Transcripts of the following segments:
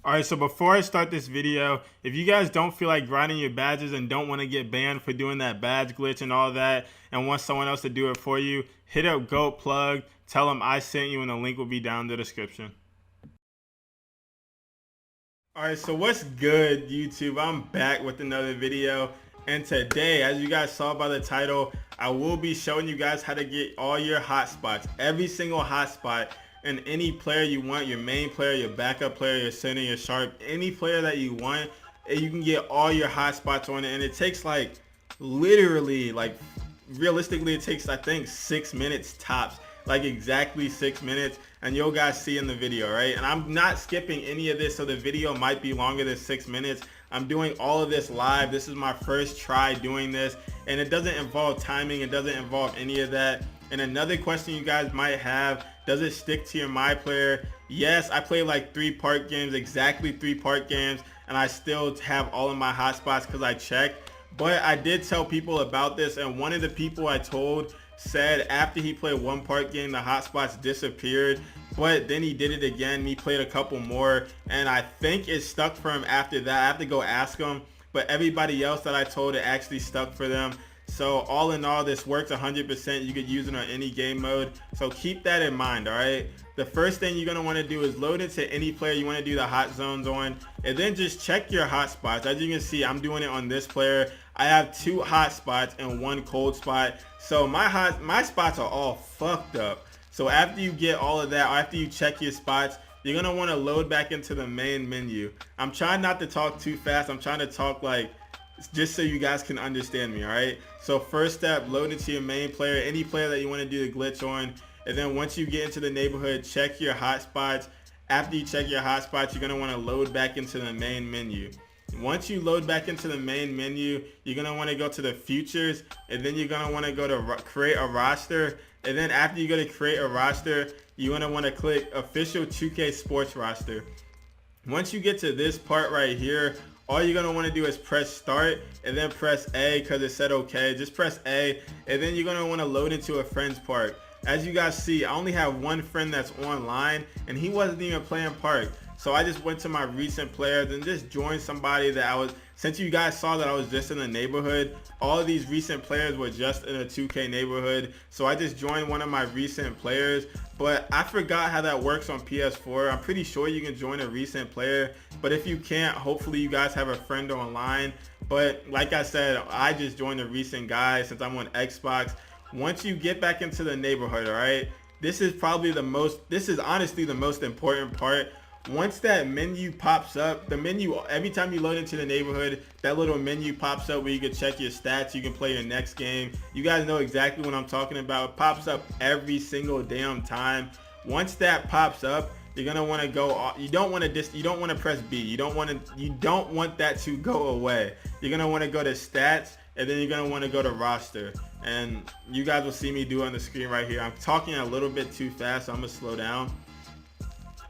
Alright, so before I start this video, if you guys don't feel like grinding your badges and don't want to get banned for doing that badge glitch and all that and want someone else to do it for you, hit up Goat Plug, tell them I sent you, and the link will be down in the description. Alright, so what's good, YouTube? I'm back with another video, and today, as you guys saw by the title, I will be showing you guys how to get all your hotspots, every single hotspot, and any player you want, your main player, your backup player, your center, your sharp, any player that you want, and you can get all your hotspots on it. And it takes like literally, like realistically, it takes I think 6 minutes tops, like exactly 6 minutes, and you'll guys see in the video, right? And I'm not skipping any of this, so the video might be longer than 6 minutes. I'm doing all of this live. This is my first try doing this, and it doesn't involve timing, it doesn't involve any of that. And another question you guys might have, does it stick to your MyPlayer? Yes, I play like 3 park games, exactly 3 park games, and I still have all of my hotspots because I checked. But I did tell people about this, and one of the people I told said after he played 1 park game, the hotspots disappeared. But then he did it again. He played a couple more, and I think it stuck for him after that. I have to go ask him. But everybody else that I told, it actually stuck for them. So all in all, this works 100%. You could use it on any game mode. So keep that in mind, all right? The first thing you're going to want to do is load it to any player you want to do the hot zones on. And then just check your hotspots. As you can see, I'm doing it on this player. I have 2 hot spots and 1 cold spot. So my spots are all fucked up. So after you get all of that, after you check your spots, you're going to want to load back into the main menu. I'm trying not to talk too fast. I'm trying to talk like just so you guys can understand me, all right? So first step, load it to your main player, any player that you want to do the glitch on. And then once you get into the neighborhood, check your hotspots. After you check your hotspots, you're going to want to load back into the main menu. Once you load back into the main menu, you're going to want to go to the futures, and then you're going to want to go to create a roster. And then after you go to create a roster, you're going to want to click official 2K sports roster. Once you get to this part right here, all you're going to want to do is press start and then press A because it said okay. Just press A, and then you're going to want to load into a friend's park. As you guys see, I only have 1 friend that's online, and he wasn't even playing park. So I just went to my recent players and just joined somebody that I was, since you guys saw that I was just in the neighborhood, all of these recent players were just in a 2K neighborhood. So I just joined one of my recent players, but I forgot how that works on PS4. I'm pretty sure you can join a recent player, but if you can't, hopefully you guys have a friend online. But like I said, I just joined a recent guy since I'm on Xbox. Once you get back into the neighborhood, all right, this is honestly the most important part. Once that menu pops up, the menu, every time you load into the neighborhood, that little menu pops up where you can check your stats, you can play your next game. You guys know exactly what I'm talking about. It pops up every single damn time. Once that pops up, you're gonna want to go, you don't want to press B. You don't want that to go away. You're gonna want to go to stats, and then you're gonna want to go to roster. And you guys will see me do it on the screen right here. I'm talking a little bit too fast, so I'm gonna slow down.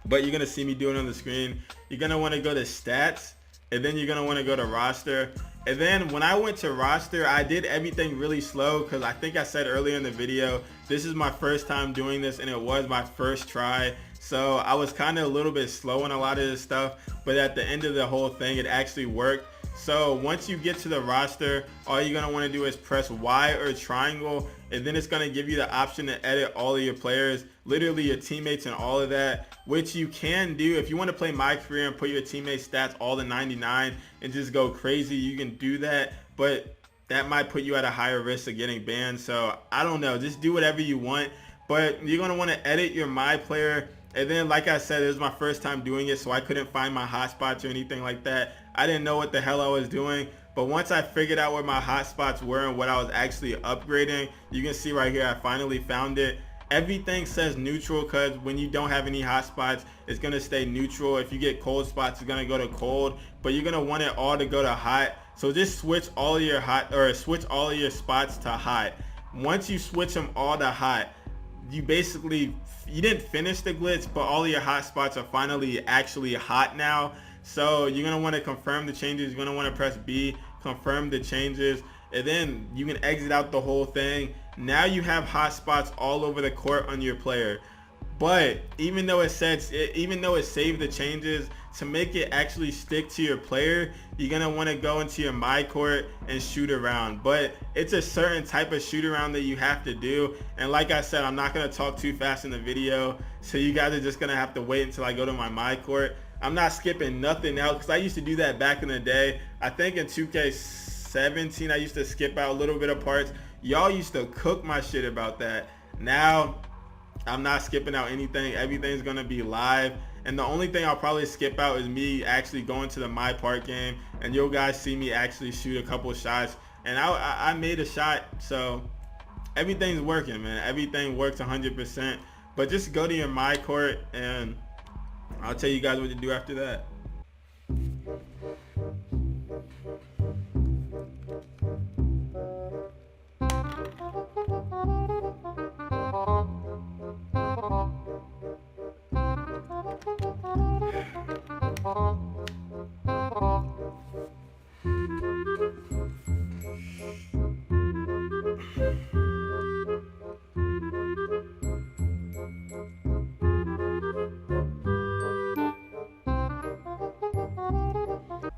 But you're gonna see me doing it on the screen. You're gonna want to go to stats, and then you're gonna want to go to roster. And then when I went to roster, I did everything really slow because I think I said earlier in the video, this is my first time doing this, and it was my first try. So I was kind of a little bit slow on a lot of this stuff, but at the end of the whole thing, it actually worked. So once you get to the roster, all you're going to want to do is press Y or triangle, and then it's going to give you the option to edit all of your players, literally your teammates and all of that, which you can do. If you want to play my career and put your teammates stats all to 99 and just go crazy, you can do that, but that might put you at a higher risk of getting banned. So I don't know, just do whatever you want, but you're going to want to edit your my player. And then, like I said, it was my first time doing it, so I couldn't find my hotspots or anything like that. I didn't know what the hell I was doing. But once I figured out where my hotspots were and what I was actually upgrading, you can see right here, I finally found it. Everything says neutral because when you don't have any hotspots, it's going to stay neutral. If you get cold spots, it's going to go to cold. But you're going to want it all to go to hot. So just switch all of your spots to hot. Once you switch them all to hot, you didn't finish the glitch, but all of your hotspots are finally actually hot now. So you're going to want to confirm the changes. You're going to want to press B, confirm the changes, and then you can exit out the whole thing. Now you have hotspots all over the court on your player. But even though it saved the changes, to make it actually stick to your player, you're gonna want to go into your MyPark and shoot around. But it's a certain type of shoot around that you have to do. And like I said, I'm not gonna talk too fast in the video, so you guys are just gonna have to wait until I go to my MyPark. I'm not skipping nothing out because I used to do that back in the day. I think in 2K17 I used to skip out a little bit of parts. Y'all used to cook my shit about that. Now I'm not skipping out anything. Everything's gonna be live. And the only thing I'll probably skip out is me actually going to the MyPark game, and you'll guys see me actually shoot a couple shots. And I made a shot, so everything's working, man. Everything works 100%. But just go to your MyPark, and I'll tell you guys what to do after that.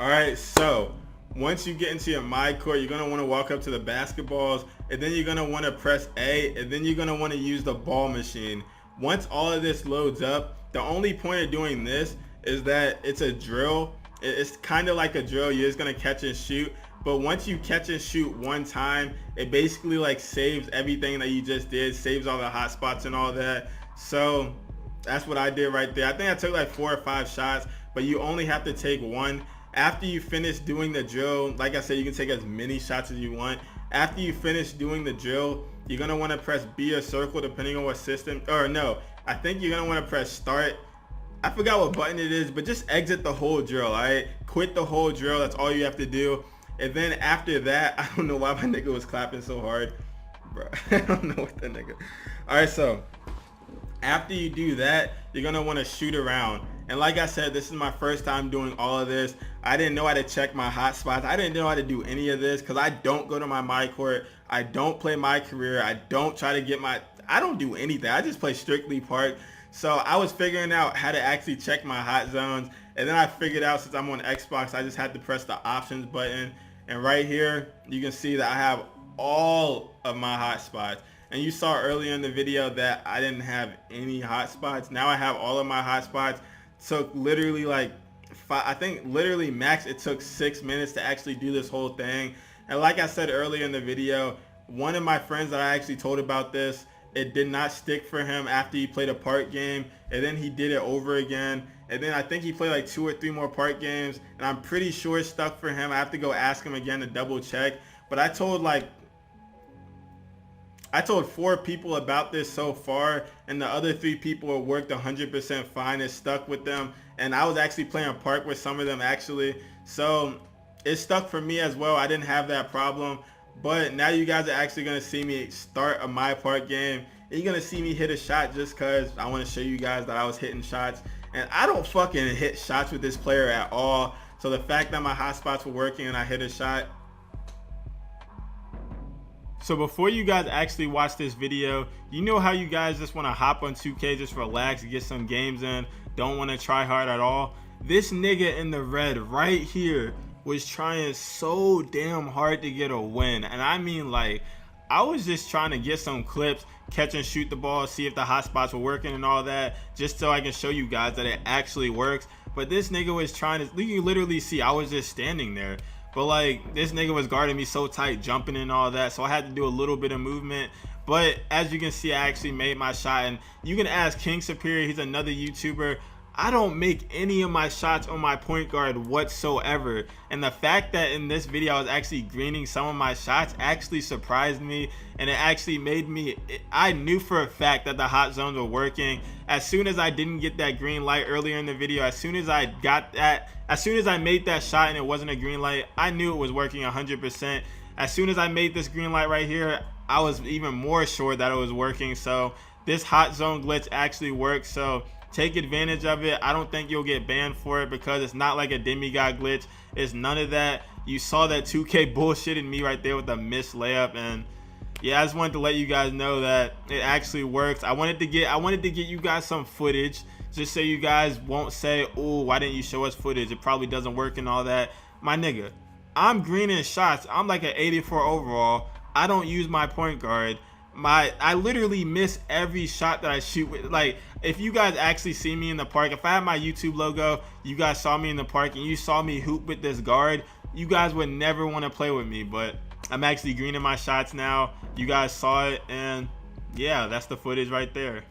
Alright, so once you get into your MyPark, you're going to want to walk up to the basketballs, and then you're going to want to press A, and then you're going to want to use the ball machine. Once all of this loads up, the only point of doing this is that it's a drill. It's kind of like a drill. You're just going to catch and shoot. But once you catch and shoot one time, it basically like saves everything that you just did, saves all the hot spots and all that. So that's what I did right there. I think I took like 4 or 5 shots, but you only have to take one. After you finish doing the drill, like I said, you can take as many shots as you want. After you finish doing the drill, you're going to want to press B or circle depending on what system, or no, I think you're going to want to press start. I forgot what button it is, but just exit the whole drill, alright? Quit the whole drill, that's all you have to do. And then after that, I don't know why my nigga was clapping so hard. Bro, I don't know what the nigga. Alright, so after you do that, you're going to want to shoot around. And like I said, this is my first time doing all of this. I didn't know how to check my hotspots. I didn't know how to do any of this because I don't go to my MyPark. I don't play my career. I don't try to get I don't do anything. I just play strictly park. So I was figuring out how to actually check my hot zones. And then I figured out, since I'm on Xbox, I just had to press the options button. And right here, you can see that I have all of my hotspots. And you saw earlier in the video that I didn't have any hotspots. Now I have all of my hotspots. Took literally like I think literally max it took 6 minutes to actually do this whole thing. And like I said earlier in the video, one of my friends that I actually told about this, it did not stick for him after he played a park game, and then he did it over again, and then I think he played like 2 or 3 more park games, and I'm pretty sure it stuck for him. I have to go ask him again to double check, but I told 4 people about this so far, and the other 3 people it worked 100% fine. It stuck with them, and I was actually playing park with some of them actually, so it stuck for me as well. I didn't have that problem. But now you guys are actually going to see me start a MyPark game, and you're going to see me hit a shot just because I want to show you guys that I was hitting shots. And I don't fucking hit shots with this player at all. So the fact that my hotspots were working and I hit a shot. So before you guys actually watch this video, you know how you guys just want to hop on 2K, just relax, get some games in, don't want to try hard at all? This nigga in the red right here was trying so damn hard to get a win. And I mean, like, I was just trying to get some clips, catch and shoot the ball, see if the hotspots were working and all that, just so I can show you guys that it actually works. But this nigga was trying to, you can literally see I was just standing there, but like this nigga was guarding me so tight, jumping and all that, so I had to do a little bit of movement. But as you can see, I actually made my shot. And you can ask King Superior, he's another YouTuber. I don't make any of my shots on my point guard whatsoever, and the fact that in this video I was actually greening some of my shots actually surprised me, and it actually made me, I knew for a fact that the hot zones were working. As soon as I didn't get that green light earlier in the video, as soon as I got that, as soon as I made that shot and it wasn't a green light, I knew it was working 100%. As soon as I made this green light right here, I was even more sure that it was working. So this hot zone glitch actually works, so take advantage of it. I don't think you'll get banned for it because it's not like a demigod glitch. It's none of that. You saw that 2K bullshitted me right there with a missed layup, and yeah, I just wanted to let you guys know that it actually works. I wanted to get you guys some footage, just so you guys won't say, oh, why didn't you show us footage? It probably doesn't work and all that. My nigga, I'm green in shots. I'm like an 84 overall. I don't use my point guard. I literally miss every shot that I shoot with. Like, if you guys actually see me in the park, if I had my YouTube logo, you guys saw me in the park and you saw me hoop with this guard, you guys would never want to play with me. But I'm actually green in my shots now. You guys saw it, and yeah, that's the footage right there.